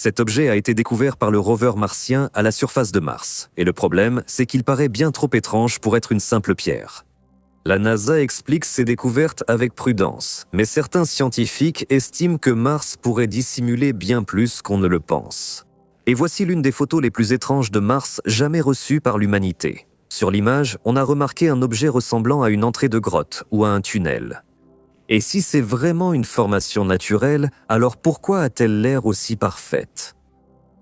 Cet objet a été découvert par le rover martien à la surface de Mars. Et le problème, c'est qu'il paraît bien trop étrange pour être une simple pierre. La NASA explique ces découvertes avec prudence, mais certains scientifiques estiment que Mars pourrait dissimuler bien plus qu'on ne le pense. Et voici l'une des photos les plus étranges de Mars jamais reçues par l'humanité. Sur l'image, on a remarqué un objet ressemblant à une entrée de grotte ou à un tunnel. Et si c'est vraiment une formation naturelle, alors pourquoi a-t-elle l'air aussi parfaite?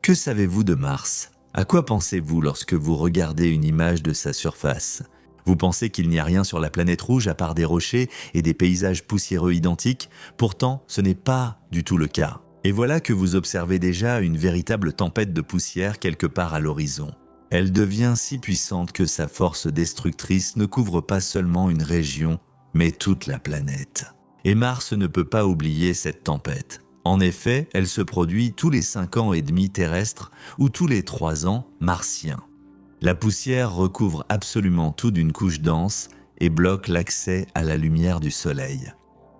Que savez-vous de Mars? À quoi pensez-vous lorsque vous regardez une image de sa surface? Vous pensez qu'il n'y a rien sur la planète rouge à part des rochers et des paysages poussiéreux identiques? Pourtant, ce n'est pas du tout le cas. Et voilà que vous observez déjà une véritable tempête de poussière quelque part à l'horizon. Elle devient si puissante que sa force destructrice ne couvre pas seulement une région, mais toute la planète. Et Mars ne peut pas oublier cette tempête. En effet, elle se produit tous les 5 ans et demi terrestres ou tous les 3 ans martiens. La poussière recouvre absolument tout d'une couche dense et bloque l'accès à la lumière du Soleil.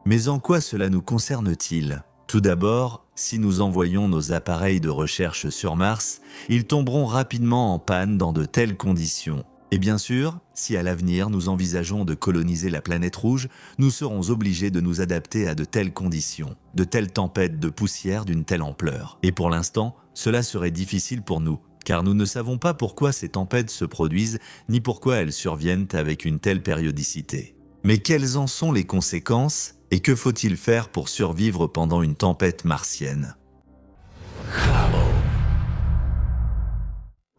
Mais en quoi cela nous concerne-t-il? Tout d'abord, si nous envoyons nos appareils de recherche sur Mars, ils tomberont rapidement en panne dans de telles conditions. Et bien sûr, si à l'avenir nous envisageons de coloniser la planète rouge, nous serons obligés de nous adapter à de telles conditions, de telles tempêtes de poussière d'une telle ampleur. Et pour l'instant, cela serait difficile pour nous, car nous ne savons pas pourquoi ces tempêtes se produisent, ni pourquoi elles surviennent avec une telle périodicité. Mais quelles en sont les conséquences, et que faut-il faire pour survivre pendant une tempête martienne?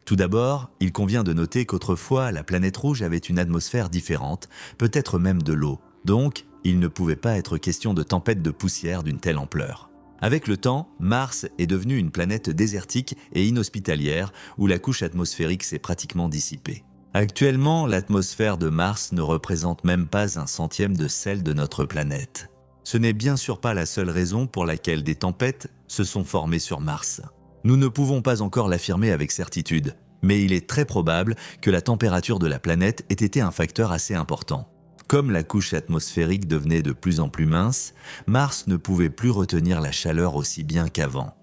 Tout d'abord, il convient de noter qu'autrefois, la planète rouge avait une atmosphère différente, peut-être même de l'eau. Donc, il ne pouvait pas être question de tempête de poussière d'une telle ampleur. Avec le temps, Mars est devenu une planète désertique et inhospitalière où la couche atmosphérique s'est pratiquement dissipée. Actuellement, l'atmosphère de Mars ne représente même pas 1/100 de celle de notre planète. Ce n'est bien sûr pas la seule raison pour laquelle des tempêtes se sont formées sur Mars. Nous ne pouvons pas encore l'affirmer avec certitude, mais il est très probable que la température de la planète ait été un facteur assez important. Comme la couche atmosphérique devenait de plus en plus mince, Mars ne pouvait plus retenir la chaleur aussi bien qu'avant.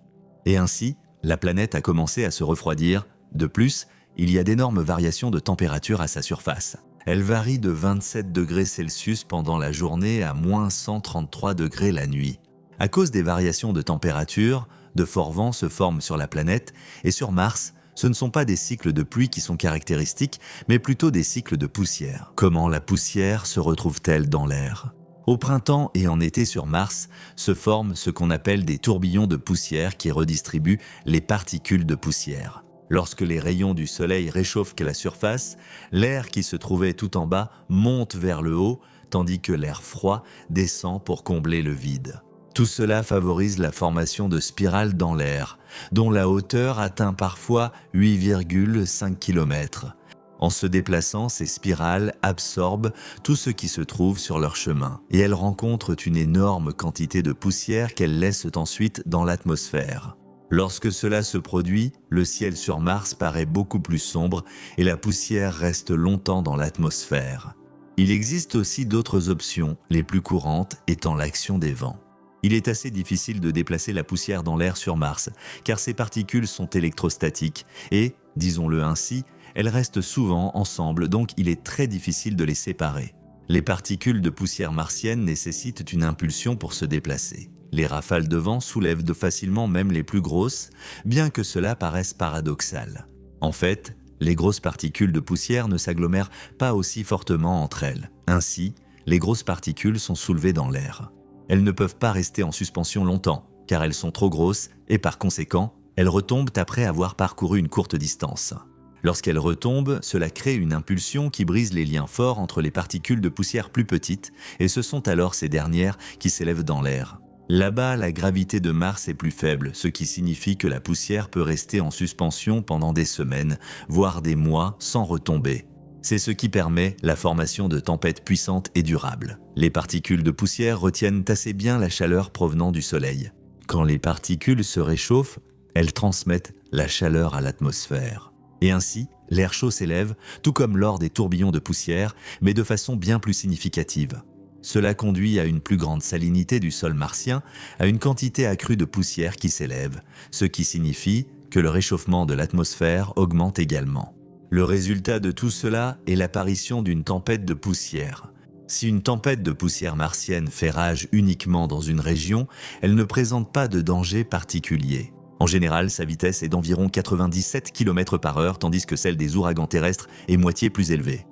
Et ainsi, la planète a commencé à se refroidir. De plus, il y a d'énormes variations de température à sa surface. Elle varie de 27 degrés Celsius pendant la journée à moins 133 degrés la nuit. À cause des variations de température, de forts vents se forment sur la planète et sur Mars, ce ne sont pas des cycles de pluie qui sont caractéristiques, mais plutôt des cycles de poussière. Comment la poussière se retrouve-t-elle dans l'air? Au printemps et en été sur Mars se forment ce qu'on appelle des tourbillons de poussière qui redistribuent les particules de poussière. Lorsque les rayons du Soleil réchauffent la surface, l'air qui se trouvait tout en bas monte vers le haut, tandis que l'air froid descend pour combler le vide. Tout cela favorise la formation de spirales dans l'air, dont la hauteur atteint parfois 8,5 km. En se déplaçant, ces spirales absorbent tout ce qui se trouve sur leur chemin, et elles rencontrent une énorme quantité de poussière qu'elles laissent ensuite dans l'atmosphère. Lorsque cela se produit, le ciel sur Mars paraît beaucoup plus sombre et la poussière reste longtemps dans l'atmosphère. Il existe aussi d'autres options, les plus courantes étant l'action des vents. Il est assez difficile de déplacer la poussière dans l'air sur Mars, car ces particules sont électrostatiques et, disons-le ainsi, elles restent souvent ensemble, donc il est très difficile de les séparer. Les particules de poussière martienne nécessitent une impulsion pour se déplacer. Les rafales de vent soulèvent facilement même les plus grosses, bien que cela paraisse paradoxal. En fait, les grosses particules de poussière ne s'agglomèrent pas aussi fortement entre elles. Ainsi, les grosses particules sont soulevées dans l'air. Elles ne peuvent pas rester en suspension longtemps, car elles sont trop grosses et par conséquent, elles retombent après avoir parcouru une courte distance. Lorsqu'elles retombent, cela crée une impulsion qui brise les liens forts entre les particules de poussière plus petites, et ce sont alors ces dernières qui s'élèvent dans l'air. Là-bas, la gravité de Mars est plus faible, ce qui signifie que la poussière peut rester en suspension pendant des semaines, voire des mois, sans retomber. C'est ce qui permet la formation de tempêtes puissantes et durables. Les particules de poussière retiennent assez bien la chaleur provenant du Soleil. Quand les particules se réchauffent, elles transmettent la chaleur à l'atmosphère. Et ainsi, l'air chaud s'élève, tout comme lors des tourbillons de poussière, mais de façon bien plus significative. Cela conduit à une plus grande salinité du sol martien, à une quantité accrue de poussière qui s'élève, ce qui signifie que le réchauffement de l'atmosphère augmente également. Le résultat de tout cela est l'apparition d'une tempête de poussière. Si une tempête de poussière martienne fait rage uniquement dans une région, elle ne présente pas de danger particulier. En général, sa vitesse est d'environ 97 km/h, tandis que celle des ouragans terrestres est moitié plus élevée.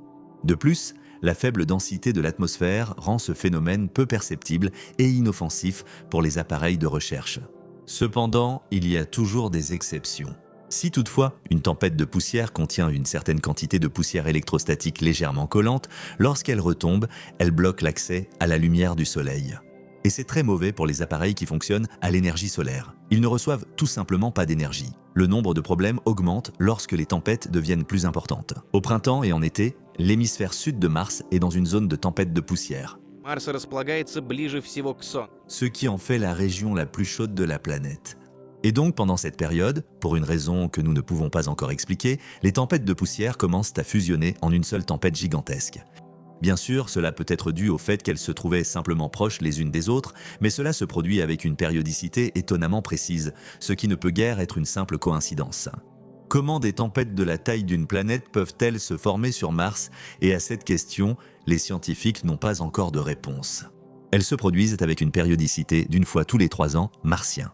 De plus, la faible densité de l'atmosphère rend ce phénomène peu perceptible et inoffensif pour les appareils de recherche. Cependant, il y a toujours des exceptions. Si toutefois, une tempête de poussière contient une certaine quantité de poussière électrostatique légèrement collante, lorsqu'elle retombe, elle bloque l'accès à la lumière du soleil. Et c'est très mauvais pour les appareils qui fonctionnent à l'énergie solaire. Ils ne reçoivent tout simplement pas d'énergie. Le nombre de problèmes augmente lorsque les tempêtes deviennent plus importantes. Au printemps et en été, l'hémisphère sud de Mars est dans une zone de tempête de poussière, Марс располагается ближе всего к Солнцу. ce qui en fait la région la plus chaude de la planète. Et donc pendant cette période, pour une raison que nous ne pouvons pas encore expliquer, les tempêtes de poussière commencent à fusionner en une seule tempête gigantesque. Bien sûr, cela peut être dû au fait qu'elles se trouvaient simplement proches les unes des autres, mais cela se produit avec une périodicité étonnamment précise, ce qui ne peut guère être une simple coïncidence. Comment des tempêtes de la taille d'une planète peuvent-elles se former sur Mars? Et à cette question, les scientifiques n'ont pas encore de réponse. Elles se produisent avec une périodicité d'une fois tous les 3 ans martien.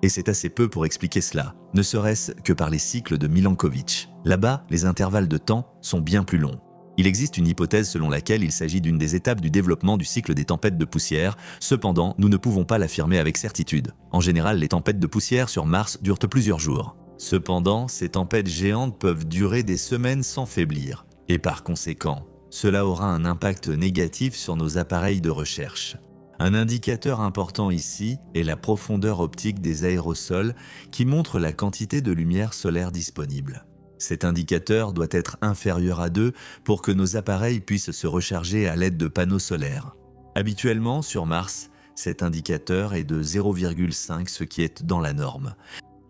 Et c'est assez peu pour expliquer cela, ne serait-ce que par les cycles de Milankovitch. Là-bas, les intervalles de temps sont bien plus longs. Il existe une hypothèse selon laquelle il s'agit d'une des étapes du développement du cycle des tempêtes de poussière. Cependant, nous ne pouvons pas l'affirmer avec certitude. En général, les tempêtes de poussière sur Mars durent plusieurs jours. Cependant, ces tempêtes géantes peuvent durer des semaines sans faiblir. Et par conséquent, cela aura un impact négatif sur nos appareils de recherche. Un indicateur important ici est la profondeur optique des aérosols qui montre la quantité de lumière solaire disponible. Cet indicateur doit être inférieur à 2 pour que nos appareils puissent se recharger à l'aide de panneaux solaires. Habituellement, sur Mars, cet indicateur est de 0,5, ce qui est dans la norme.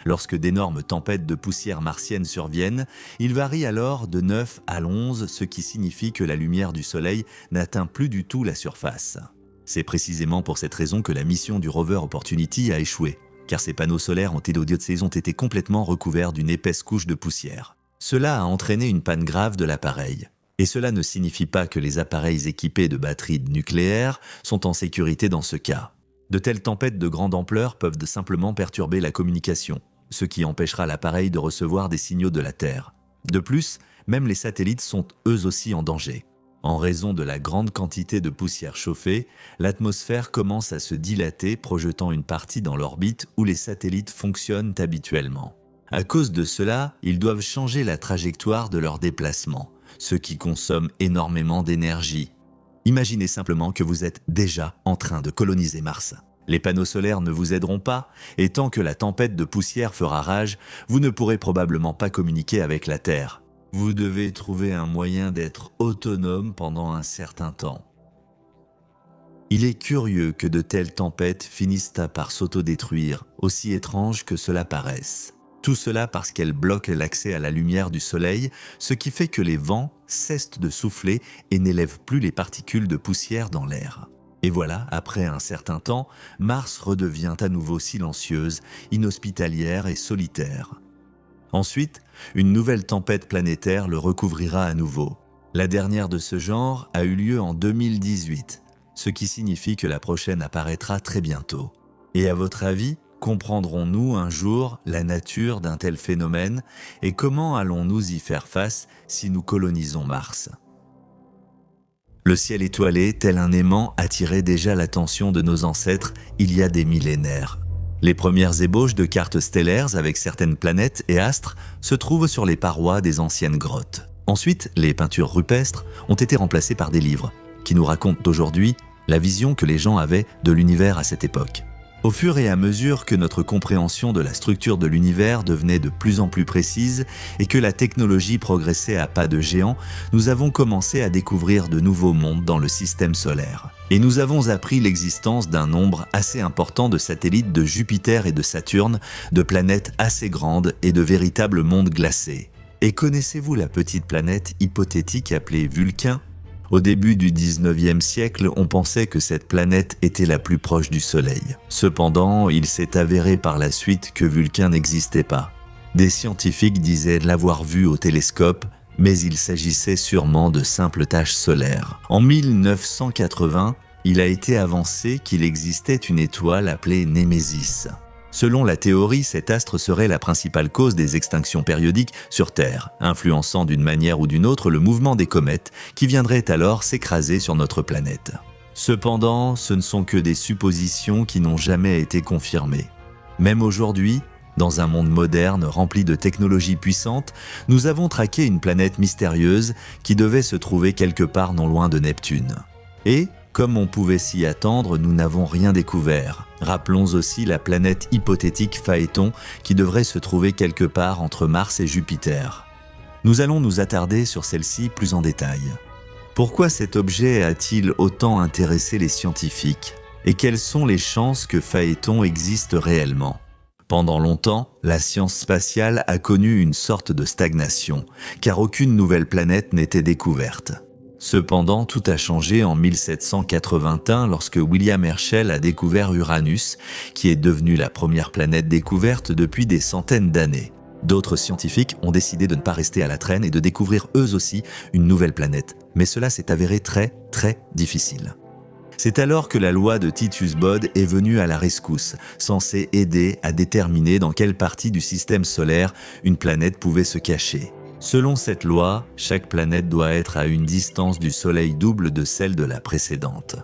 Lorsque d'énormes tempêtes de poussière martienne surviennent, il varie alors de 9 à 11, ce qui signifie que la lumière du Soleil n'atteint plus du tout la surface. C'est précisément pour cette raison que la mission du rover Opportunity a échoué, car ces panneaux solaires antidiotsés ont été complètement recouverts d'une épaisse couche de poussière. Cela a entraîné une panne grave de l'appareil. Et cela ne signifie pas que les appareils équipés de batteries nucléaires sont en sécurité dans ce cas. De telles tempêtes de grande ampleur peuvent simplement perturber la communication, ce qui empêchera l'appareil de recevoir des signaux de la Terre. De plus, même les satellites sont eux aussi en danger. En raison de la grande quantité de poussière chauffée, l'atmosphère commence à se dilater, projetant une partie dans l'orbite où les satellites fonctionnent habituellement. À cause de cela, ils doivent changer la trajectoire de leur déplacement, ce qui consomme énormément d'énergie. Imaginez simplement que vous êtes déjà en train de coloniser Mars. Les panneaux solaires ne vous aideront pas, et tant que la tempête de poussière fera rage, vous ne pourrez probablement pas communiquer avec la Terre. Vous devez trouver un moyen d'être autonome pendant un certain temps. Il est curieux que de telles tempêtes finissent par s'autodétruire, aussi étrange que cela paraisse. Tout cela parce qu'elles bloquent l'accès à la lumière du Soleil, ce qui fait que les vents cessent de souffler et n'élèvent plus les particules de poussière dans l'air. Et voilà, après un certain temps, Mars redevient à nouveau silencieuse, inhospitalière et solitaire. Ensuite, une nouvelle tempête planétaire le recouvrira à nouveau. La dernière de ce genre a eu lieu en 2018, ce qui signifie que la prochaine apparaîtra très bientôt. Et à votre avis, comprendrons-nous un jour la nature d'un tel phénomène et comment allons-nous y faire face si nous colonisons Mars ? Le ciel étoilé, tel un aimant, attirait déjà l'attention de nos ancêtres il y a des millénaires. Les premières ébauches de cartes stellaires avec certaines planètes et astres se trouvent sur les parois des anciennes grottes. Ensuite, les peintures rupestres ont été remplacées par des livres qui nous racontent aujourd'hui la vision que les gens avaient de l'univers à cette époque. Au fur et à mesure que notre compréhension de la structure de l'univers devenait de plus en plus précise et que la technologie progressait à pas de géant, nous avons commencé à découvrir de nouveaux mondes dans le système solaire. Et nous avons appris l'existence d'un nombre assez important de satellites de Jupiter et de Saturne, de planètes assez grandes et de véritables mondes glacés. Et connaissez-vous la petite planète hypothétique appelée Vulcain ? Au début du 19e siècle, on pensait que cette planète était la plus proche du Soleil. Cependant, il s'est avéré par la suite que Vulcain n'existait pas. Des scientifiques disaient l'avoir vue au télescope, mais il s'agissait sûrement de simples taches solaires. En 1980, il a été avancé qu'il existait une étoile appelée Némésis. Selon la théorie, cet astre serait la principale cause des extinctions périodiques sur Terre, influençant d'une manière ou d'une autre le mouvement des comètes qui viendraient alors s'écraser sur notre planète. Cependant, ce ne sont que des suppositions qui n'ont jamais été confirmées. Même aujourd'hui, dans un monde moderne rempli de technologies puissantes, nous avons traqué une planète mystérieuse qui devait se trouver quelque part non loin de Neptune. Et, comme on pouvait s'y attendre, nous n'avons rien découvert. Rappelons aussi la planète hypothétique Phaéton qui devrait se trouver quelque part entre Mars et Jupiter. Nous allons nous attarder sur celle-ci plus en détail. Pourquoi cet objet a-t-il autant intéressé les scientifiques? Et quelles sont les chances que Phaéton existe réellement? Pendant longtemps, la science spatiale a connu une sorte de stagnation, car aucune nouvelle planète n'était découverte. Cependant, tout a changé en 1781 lorsque William Herschel a découvert Uranus, qui est devenue la première planète découverte depuis des centaines d'années. D'autres scientifiques ont décidé de ne pas rester à la traîne et de découvrir eux aussi une nouvelle planète, mais cela s'est avéré très difficile. C'est alors que la loi de Titius-Bode est venue à la rescousse, censée aider à déterminer dans quelle partie du système solaire une planète pouvait se cacher. Selon cette loi, chaque planète doit être à une distance du Soleil double de celle de la précédente.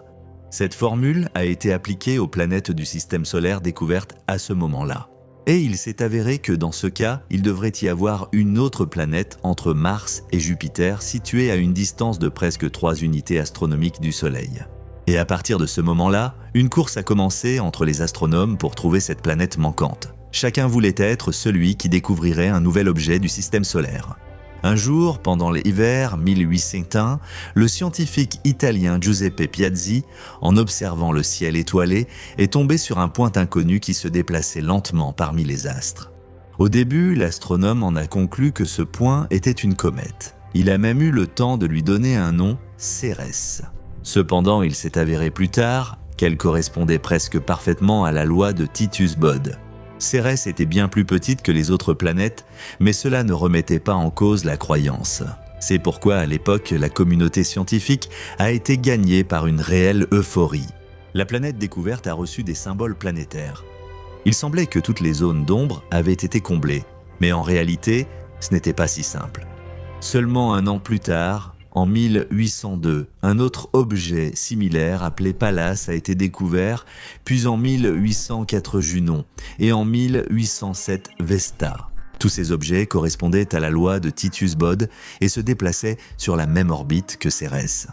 Cette formule a été appliquée aux planètes du système solaire découvertes à ce moment-là. Et il s'est avéré que dans ce cas, il devrait y avoir une autre planète entre Mars et Jupiter située à une distance de presque 3 unités astronomiques du Soleil. Et à partir de ce moment-là, une course a commencé entre les astronomes pour trouver cette planète manquante. Chacun voulait être celui qui découvrirait un nouvel objet du système solaire. Un jour, pendant l'hiver 1801, le scientifique italien Giuseppe Piazzi, en observant le ciel étoilé, est tombé sur un point inconnu qui se déplaçait lentement parmi les astres. Au début, l'astronome en a conclu que ce point était une comète. Il a même eu le temps de lui donner un nom, Cérès. Cependant, il s'est avéré plus tard qu'elle correspondait presque parfaitement à la loi de Titius-Bode. Cérès était bien plus petite que les autres planètes, mais cela ne remettait pas en cause la croyance. C'est pourquoi à l'époque, la communauté scientifique a été gagnée par une réelle euphorie. La planète découverte a reçu des symboles planétaires. Il semblait que toutes les zones d'ombre avaient été comblées, mais en réalité, ce n'était pas si simple. Seulement un an plus tard, en 1802, un autre objet similaire appelé Pallas a été découvert, puis en 1804 Junon et en 1807 Vesta. Tous ces objets correspondaient à la loi de Titius-Bode et se déplaçaient sur la même orbite que Cérès.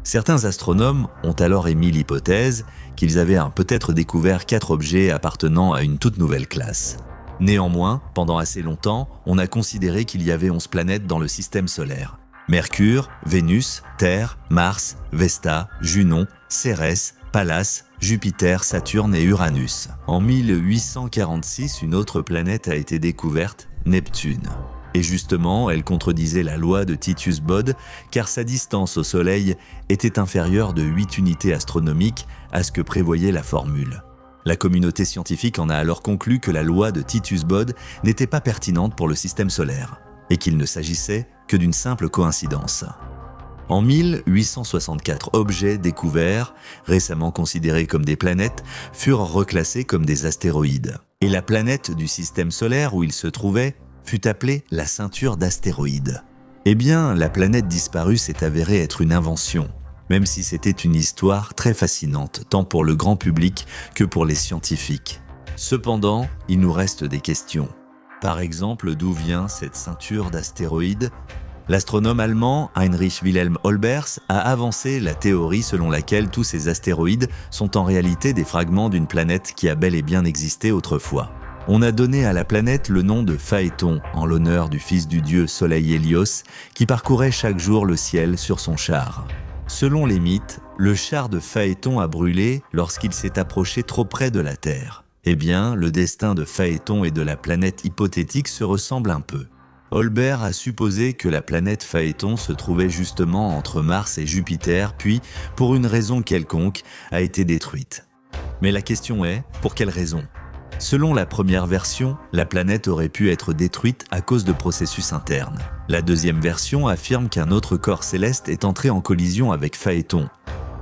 Certains astronomes ont alors émis l'hypothèse qu'ils avaient peut-être découvert 4 objets appartenant à une toute nouvelle classe. Néanmoins, pendant assez longtemps, on a considéré qu'il y avait 11 planètes dans le système solaire. Mercure, Vénus, Terre, Mars, Vesta, Junon, Cérès, Pallas, Jupiter, Saturne et Uranus. En 1846, une autre planète a été découverte, Neptune. Et justement, elle contredisait la loi de Titius-Bode car sa distance au Soleil était inférieure de 8 unités astronomiques à ce que prévoyait la formule. La communauté scientifique en a alors conclu que la loi de Titius-Bode n'était pas pertinente pour le système solaire et qu'il ne s'agissait que d'une simple coïncidence. En 1864, objets découverts, récemment considérés comme des planètes, furent reclassés comme des astéroïdes. Et la planète du système solaire où ils se trouvaient fut appelée la ceinture d'astéroïdes. Eh bien, la planète disparue s'est avérée être une invention, même si c'était une histoire très fascinante, tant pour le grand public que pour les scientifiques. Cependant, il nous reste des questions. Par exemple, d'où vient cette ceinture d'astéroïdes? L'astronome allemand Heinrich Wilhelm Olbers a avancé la théorie selon laquelle tous ces astéroïdes sont en réalité des fragments d'une planète qui a bel et bien existé autrefois. On a donné à la planète le nom de Phaéton, en l'honneur du fils du dieu Soleil Hélios, qui parcourait chaque jour le ciel sur son char. Selon les mythes, le char de Phaéton a brûlé lorsqu'il s'est approché trop près de la Terre. Eh bien, le destin de Phaéton et de la planète hypothétique se ressemble un peu. Olbert a supposé que la planète Phaéton se trouvait justement entre Mars et Jupiter, puis, pour une raison quelconque, a été détruite. Mais la question est, pour quelle raison ? Selon la première version, la planète aurait pu être détruite à cause de processus internes. La deuxième version affirme qu'un autre corps céleste est entré en collision avec Phaéton.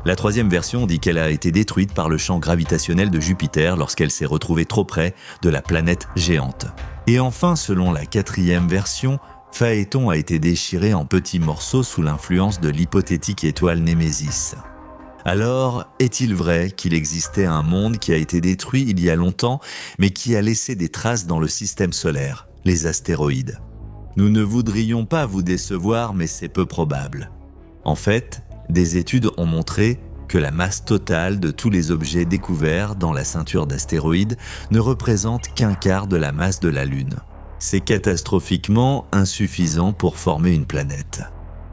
La troisième version dit qu'elle a été détruite par le champ gravitationnel de Jupiter lorsqu'elle s'est retrouvée trop près de la planète géante. Et enfin, selon la quatrième version, Phaéton a été déchiré en petits morceaux sous l'influence de l'hypothétique étoile Némésis. Alors, est-il vrai qu'il existait un monde qui a été détruit il y a longtemps, mais qui a laissé des traces dans le système solaire, les astéroïdes ? Nous ne voudrions pas vous décevoir, mais c'est peu probable. En fait, des études ont montré que la masse totale de tous les objets découverts dans la ceinture d'astéroïdes ne représente qu'un quart de la masse de la Lune. C'est catastrophiquement insuffisant pour former une planète.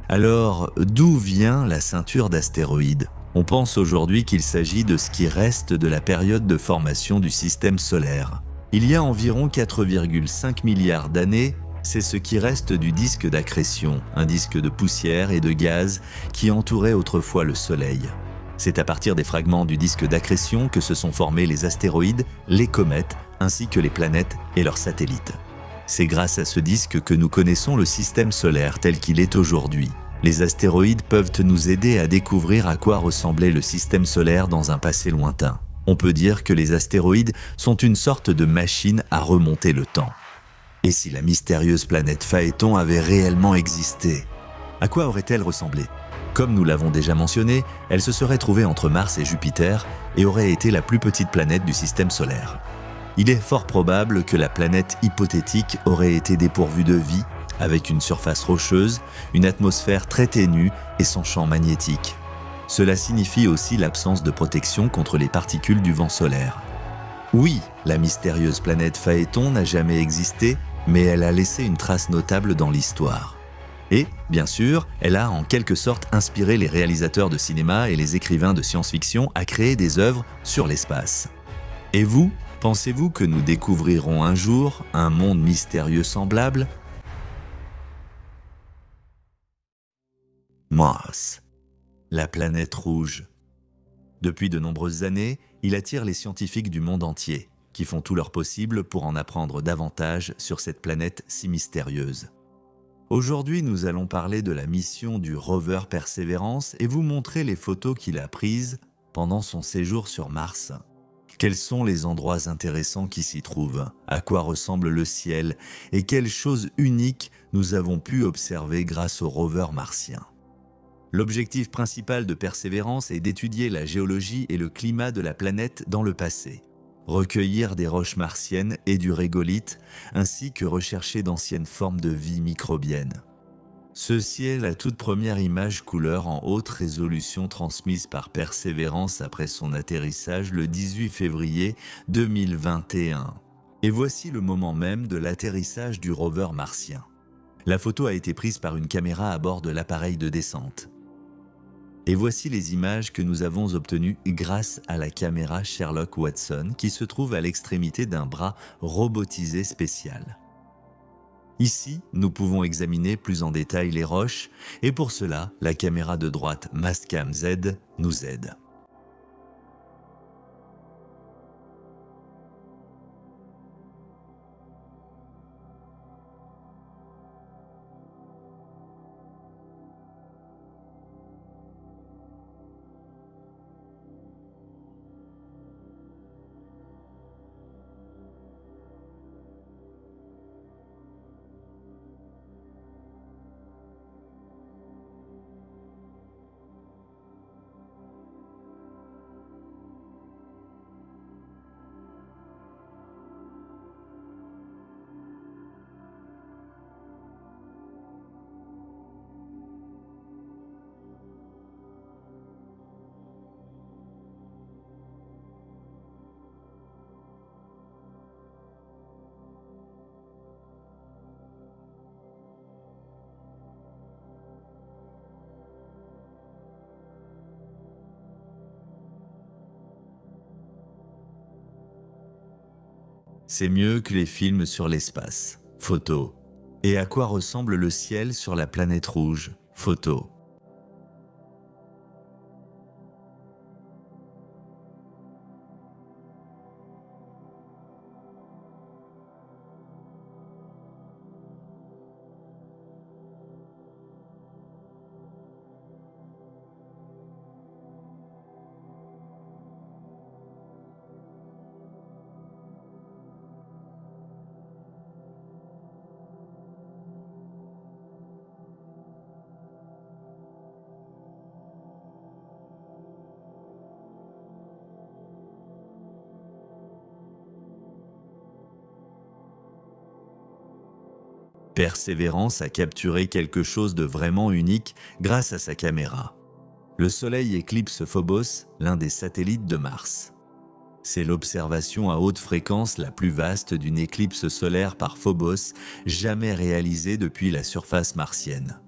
Alors, d'où vient la ceinture d'astéroïdes ? On pense aujourd'hui qu'il s'agit de ce qui reste de la période de formation du système solaire. Il y a environ 4,5 milliards d'années, c'est ce qui reste du disque d'accrétion, un disque de poussière et de gaz qui entourait autrefois le Soleil. C'est à partir des fragments du disque d'accrétion que se sont formés les astéroïdes, les comètes, ainsi que les planètes et leurs satellites. C'est grâce à ce disque que nous connaissons le système solaire tel qu'il est aujourd'hui. Les astéroïdes peuvent nous aider à découvrir à quoi ressemblait le système solaire dans un passé lointain. On peut dire que les astéroïdes sont une sorte de machine à remonter le temps. Et si la mystérieuse planète Phaéton avait réellement existé ? À quoi aurait-elle ressemblé ? Comme nous l'avons déjà mentionné, elle se serait trouvée entre Mars et Jupiter et aurait été la plus petite planète du système solaire. Il est fort probable que la planète hypothétique aurait été dépourvue de vie, avec une surface rocheuse, une atmosphère très ténue et son champ magnétique. Cela signifie aussi l'absence de protection contre les particules du vent solaire. Oui, la mystérieuse planète Phaéton n'a jamais existé, mais elle a laissé une trace notable dans l'histoire. Et, bien sûr, elle a en quelque sorte inspiré les réalisateurs de cinéma et les écrivains de science-fiction à créer des œuvres sur l'espace. Et vous, pensez-vous que nous découvrirons un jour un monde mystérieux semblable ? Mars, la planète rouge. Depuis de nombreuses années, il attire les scientifiques du monde entier, qui font tout leur possible pour en apprendre davantage sur cette planète si mystérieuse. Aujourd'hui, nous allons parler de la mission du rover Perseverance et vous montrer les photos qu'il a prises pendant son séjour sur Mars. Quels sont les endroits intéressants qui s'y trouvent ? À quoi ressemble le ciel ? Et quelles choses uniques nous avons pu observer grâce au rover martien ? L'objectif principal de Persévérance est d'étudier la géologie et le climat de la planète dans le passé, recueillir des roches martiennes et du régolithe, ainsi que rechercher d'anciennes formes de vie microbienne. Ceci est la toute première image couleur en haute résolution transmise par Persévérance après son atterrissage le 18 février 2021. Et voici le moment même de l'atterrissage du rover martien. La photo a été prise par une caméra à bord de l'appareil de descente. Et voici les images que nous avons obtenues grâce à la caméra Sherlock Watson qui se trouve à l'extrémité d'un bras robotisé spécial. Ici, nous pouvons examiner plus en détail les roches et pour cela, la caméra de droite Mastcam Z nous aide. C'est mieux que les films sur l'espace. Photos, Et à quoi ressemble le ciel sur la planète rouge? Photo. Persévérance a capturé quelque chose de vraiment unique grâce à sa caméra. Le Soleil éclipse Phobos, l'un des satellites de Mars. C'est l'observation à haute fréquence la plus vaste d'une éclipse solaire par Phobos jamais réalisée depuis la surface martienne.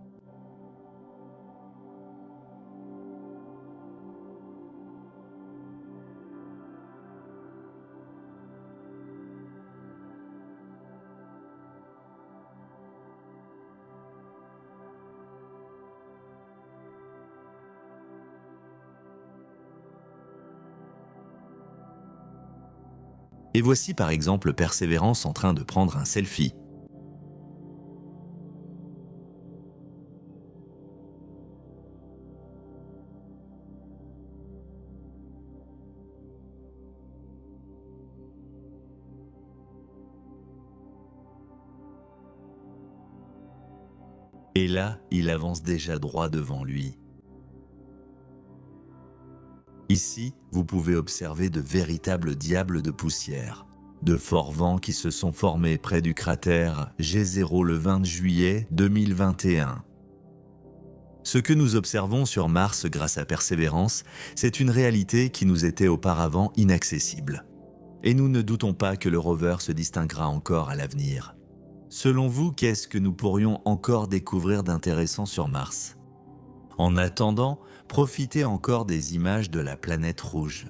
Et voici par exemple Persévérance en train de prendre un selfie. Et là, il avance déjà droit devant lui. Ici, vous pouvez observer de véritables diables de poussière. De forts vents qui se sont formés près du cratère G0 le 20 juillet 2021. Ce que nous observons sur Mars grâce à Persévérance, c'est une réalité qui nous était auparavant inaccessible. Et nous ne doutons pas que le rover se distinguera encore à l'avenir. Selon vous, qu'est-ce que nous pourrions encore découvrir d'intéressant sur Mars ? En attendant, profitez encore des images de la planète rouge.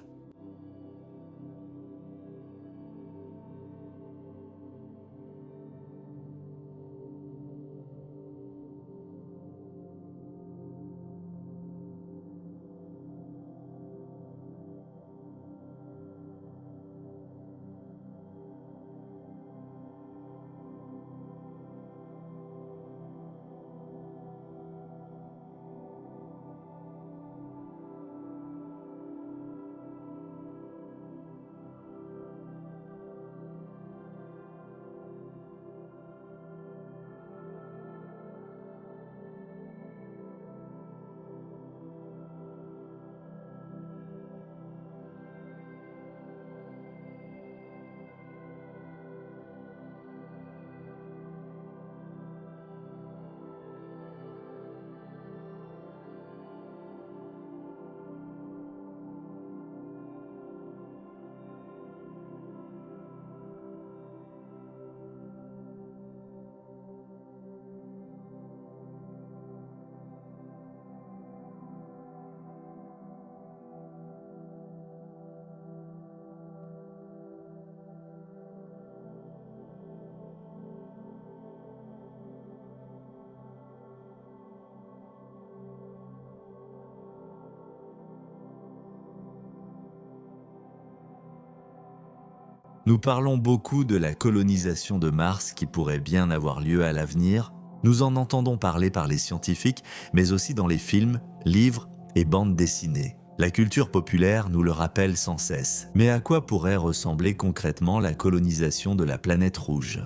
Nous parlons beaucoup de la colonisation de Mars qui pourrait bien avoir lieu à l'avenir. Nous en entendons parler par les scientifiques, mais aussi dans les films, livres et bandes dessinées. La culture populaire nous le rappelle sans cesse. Mais à quoi pourrait ressembler concrètement la colonisation de la planète rouge ?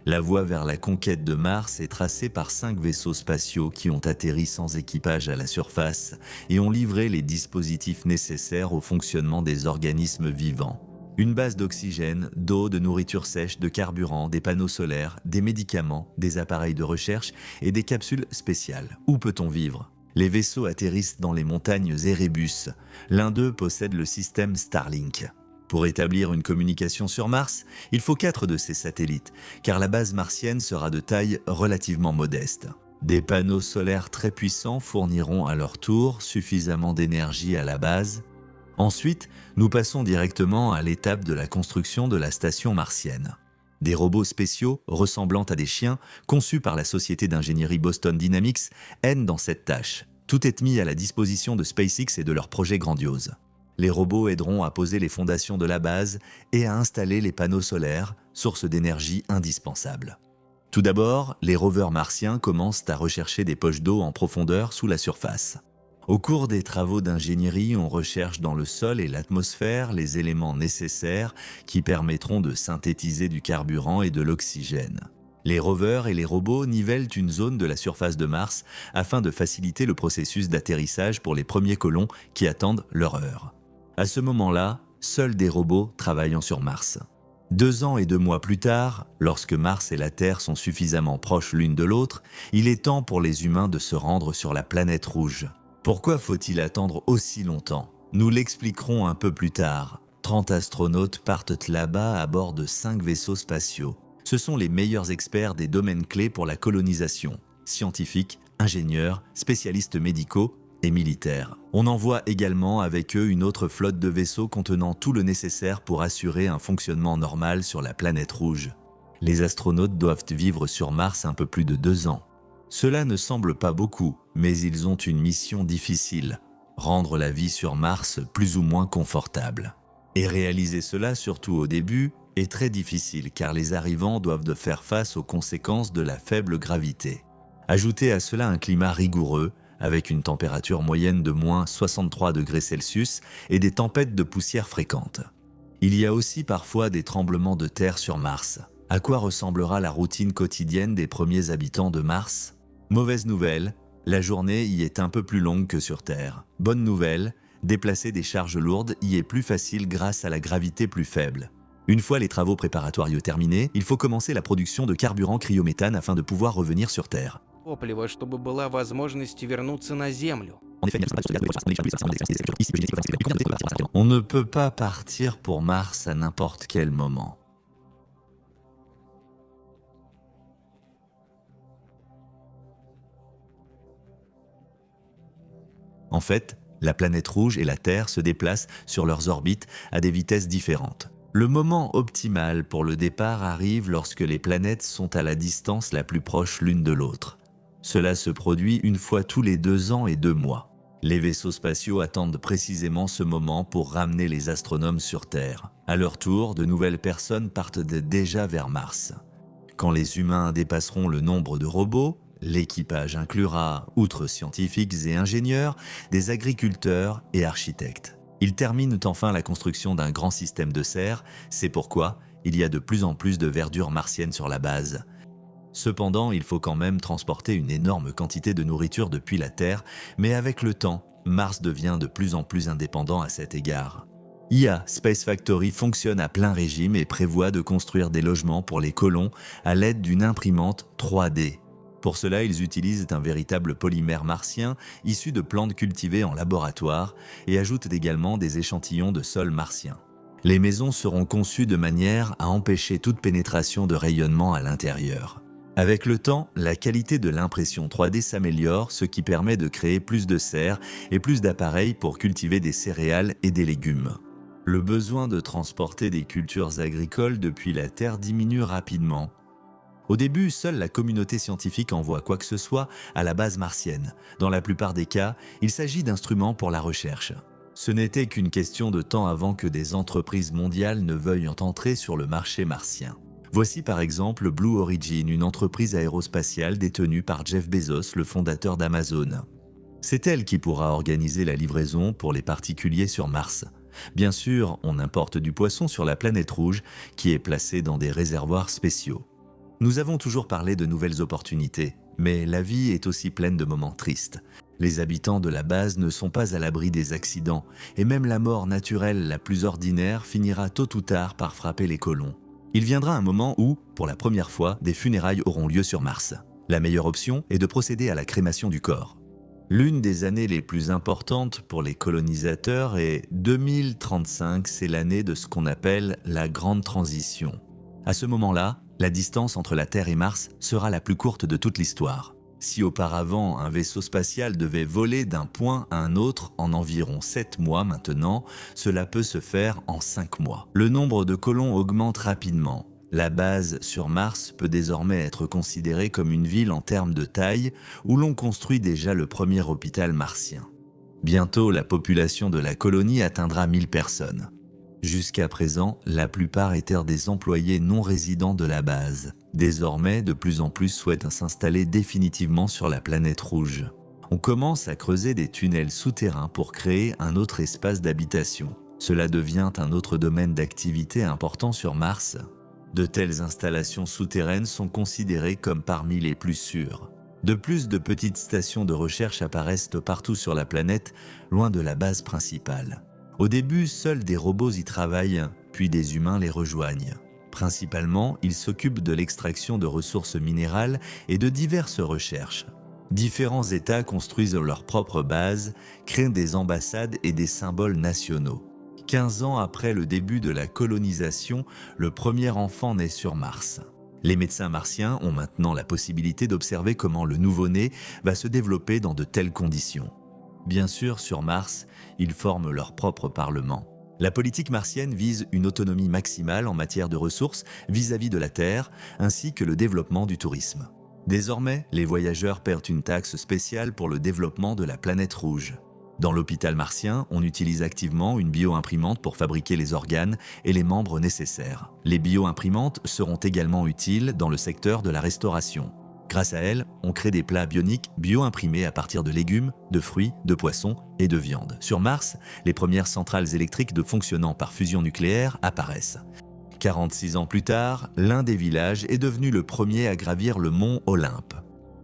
La voie vers la conquête de Mars est tracée par 5 vaisseaux spatiaux qui ont atterri sans équipage à la surface et ont livré les dispositifs nécessaires au fonctionnement des organismes vivants. Une base d'oxygène, d'eau, de nourriture sèche, de carburant, des panneaux solaires, des médicaments, des appareils de recherche et des capsules spéciales. Où peut-on vivre ? Les vaisseaux atterrissent dans les montagnes Erebus. L'un d'eux possède le système Starlink. Pour établir une communication sur Mars, il faut 4 de ces satellites, car la base martienne sera de taille relativement modeste. Des panneaux solaires très puissants fourniront à leur tour suffisamment d'énergie à la base. Ensuite, nous passons directement à l'étape de la construction de la station martienne. Des robots spéciaux, ressemblant à des chiens, conçus par la société d'ingénierie Boston Dynamics, aident dans cette tâche. Tout est mis à la disposition de SpaceX et de leurs projets grandioses. Les robots aideront à poser les fondations de la base et à installer les panneaux solaires, source d'énergie indispensable. Tout d'abord, les rovers martiens commencent à rechercher des poches d'eau en profondeur sous la surface. Au cours des travaux d'ingénierie, on recherche dans le sol et l'atmosphère les éléments nécessaires qui permettront de synthétiser du carburant et de l'oxygène. Les rovers et les robots nivellent une zone de la surface de Mars afin de faciliter le processus d'atterrissage pour les premiers colons qui attendent leur heure. À ce moment-là, seuls des robots travaillant sur Mars. 2 ans et 2 mois plus tard, lorsque Mars et la Terre sont suffisamment proches l'une de l'autre, il est temps pour les humains de se rendre sur la planète rouge. Pourquoi faut-il attendre aussi longtemps? Nous l'expliquerons un peu plus tard. 30 astronautes partent là-bas à bord de 5 vaisseaux spatiaux. Ce sont les meilleurs experts des domaines clés pour la colonisation. Scientifiques, ingénieurs, spécialistes médicaux et militaires. On envoie également avec eux une autre flotte de vaisseaux contenant tout le nécessaire pour assurer un fonctionnement normal sur la planète rouge. Les astronautes doivent vivre sur Mars un peu plus de 2 ans. Cela ne semble pas beaucoup, mais ils ont une mission difficile, rendre la vie sur Mars plus ou moins confortable. Et réaliser cela, surtout au début, est très difficile car les arrivants doivent faire face aux conséquences de la faible gravité. Ajoutez à cela un climat rigoureux, avec une température moyenne de moins 63 degrés Celsius et des tempêtes de poussière fréquentes. Il y a aussi parfois des tremblements de terre sur Mars. À quoi ressemblera la routine quotidienne des premiers habitants de Mars? Mauvaise nouvelle, la journée y est un peu plus longue que sur Terre. Bonne nouvelle, déplacer des charges lourdes y est plus facile grâce à la gravité plus faible. Une fois les travaux préparatoires terminés, il faut commencer la production de carburant cryométhane afin de pouvoir revenir sur Terre. Топливо, чтобы была возможность вернуться на Землю. On ne peut pas partir pour Mars à n'importe quel moment. En fait, la planète rouge et la Terre se déplacent sur leurs orbites à des vitesses différentes. Le moment optimal pour le départ arrive lorsque les planètes sont à la distance la plus proche l'une de l'autre. Cela se produit une fois tous les 2 ans et 2 mois. Les vaisseaux spatiaux attendent précisément ce moment pour ramener les astronomes sur Terre. À leur tour, de nouvelles personnes partent déjà vers Mars. Quand les humains dépasseront le nombre de robots, l'équipage inclura, outre scientifiques et ingénieurs, des agriculteurs et architectes. Ils terminent enfin la construction d'un grand système de serre, c'est pourquoi il y a de plus en plus de verdure martienne sur la base. Cependant, il faut quand même transporter une énorme quantité de nourriture depuis la Terre, mais avec le temps, Mars devient de plus en plus indépendant à cet égard. IA Space Factory fonctionne à plein régime et prévoit de construire des logements pour les colons à l'aide d'une imprimante 3D. Pour cela, ils utilisent un véritable polymère martien issu de plantes cultivées en laboratoire et ajoutent également des échantillons de sol martien. Les maisons seront conçues de manière à empêcher toute pénétration de rayonnement à l'intérieur. Avec le temps, la qualité de l'impression 3D s'améliore, ce qui permet de créer plus de serres et plus d'appareils pour cultiver des céréales et des légumes. Le besoin de transporter des cultures agricoles depuis la Terre diminue rapidement. Au début, seule la communauté scientifique envoie quoi que ce soit à la base martienne. Dans la plupart des cas, il s'agit d'instruments pour la recherche. Ce n'était qu'une question de temps avant que des entreprises mondiales ne veuillent entrer sur le marché martien. Voici par exemple Blue Origin, une entreprise aérospatiale détenue par Jeff Bezos, le fondateur d'Amazon. C'est elle qui pourra organiser la livraison pour les particuliers sur Mars. Bien sûr, on importe du poisson sur la planète rouge qui est placé dans des réservoirs spéciaux. Nous avons toujours parlé de nouvelles opportunités, mais la vie est aussi pleine de moments tristes. Les habitants de la base ne sont pas à l'abri des accidents, et même la mort naturelle la plus ordinaire finira tôt ou tard par frapper les colons. Il viendra un moment où, pour la première fois, des funérailles auront lieu sur Mars. La meilleure option est de procéder à la crémation du corps. L'une des années les plus importantes pour les colonisateurs est 2035, c'est l'année de ce qu'on appelle la Grande Transition. À ce moment-là, la distance entre la Terre et Mars sera la plus courte de toute l'histoire. Si auparavant un vaisseau spatial devait voler d'un point à un autre en environ 7 mois maintenant, cela peut se faire en 5 mois. Le nombre de colons augmente rapidement. La base sur Mars peut désormais être considérée comme une ville en termes de taille où l'on construit déjà le premier hôpital martien. Bientôt, la population de la colonie atteindra 1000 personnes. Jusqu'à présent, la plupart étaient des employés non résidents de la base. Désormais, de plus en plus souhaitent s'installer définitivement sur la planète rouge. On commence à creuser des tunnels souterrains pour créer un autre espace d'habitation. Cela devient un autre domaine d'activité important sur Mars. De telles installations souterraines sont considérées comme parmi les plus sûres. De plus, de petites stations de recherche apparaissent partout sur la planète, loin de la base principale. Au début, seuls des robots y travaillent, puis des humains les rejoignent. Principalement, ils s'occupent de l'extraction de ressources minérales et de diverses recherches. Différents États construisent leurs propres bases, créent des ambassades et des symboles nationaux. 15 ans après le début de la colonisation, le premier enfant naît sur Mars. Les médecins martiens ont maintenant la possibilité d'observer comment le nouveau-né va se développer dans de telles conditions. Bien sûr, sur Mars, ils forment leur propre parlement. La politique martienne vise une autonomie maximale en matière de ressources vis-à-vis de la Terre, ainsi que le développement du tourisme. Désormais, les voyageurs perdent une taxe spéciale pour le développement de la planète rouge. Dans l'hôpital martien, on utilise activement une bio-imprimante pour fabriquer les organes et les membres nécessaires. Les bio-imprimantes seront également utiles dans le secteur de la restauration. Grâce à elles, on crée des plats bioniques bio-imprimés à partir de légumes, de fruits, de poissons et de viande. Sur Mars, les premières centrales électriques fonctionnant par fusion nucléaire apparaissent. 46 ans plus tard, l'un des villages est devenu le premier à gravir le mont Olympe.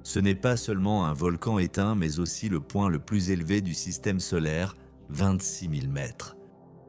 Ce n'est pas seulement un volcan éteint, mais aussi le point le plus élevé du système solaire, 26 000 mètres.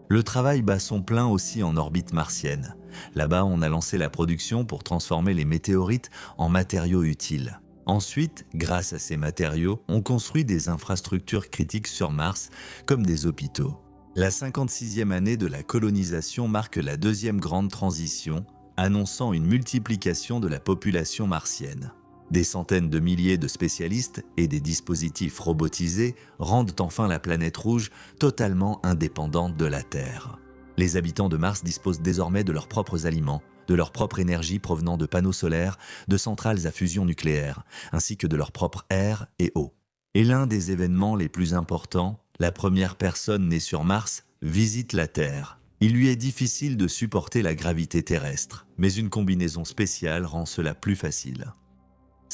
Le travail bat son plein aussi en orbite martienne. Là-bas, on a lancé la production pour transformer les météorites en matériaux utiles. Ensuite, grâce à ces matériaux, on construit des infrastructures critiques sur Mars, comme des hôpitaux. La 56e année de la colonisation marque la deuxième grande transition, annonçant une multiplication de la population martienne. Des centaines de milliers de spécialistes et des dispositifs robotisés rendent enfin la planète rouge totalement indépendante de la Terre. Les habitants de Mars disposent désormais de leurs propres aliments, de leur propre énergie provenant de panneaux solaires, de centrales à fusion nucléaire, ainsi que de leur propre air et eau. Et l'un des événements les plus importants, la première personne née sur Mars visite la Terre. Il lui est difficile de supporter la gravité terrestre, mais une combinaison spéciale rend cela plus facile.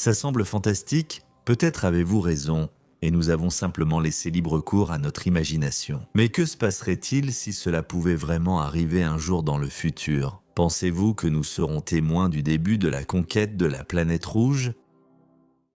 Ça semble fantastique, peut-être avez-vous raison, et nous avons simplement laissé libre cours à notre imagination. Mais que se passerait-il si cela pouvait vraiment arriver un jour dans le futur ? Pensez-vous que nous serons témoins du début de la conquête de la planète rouge ?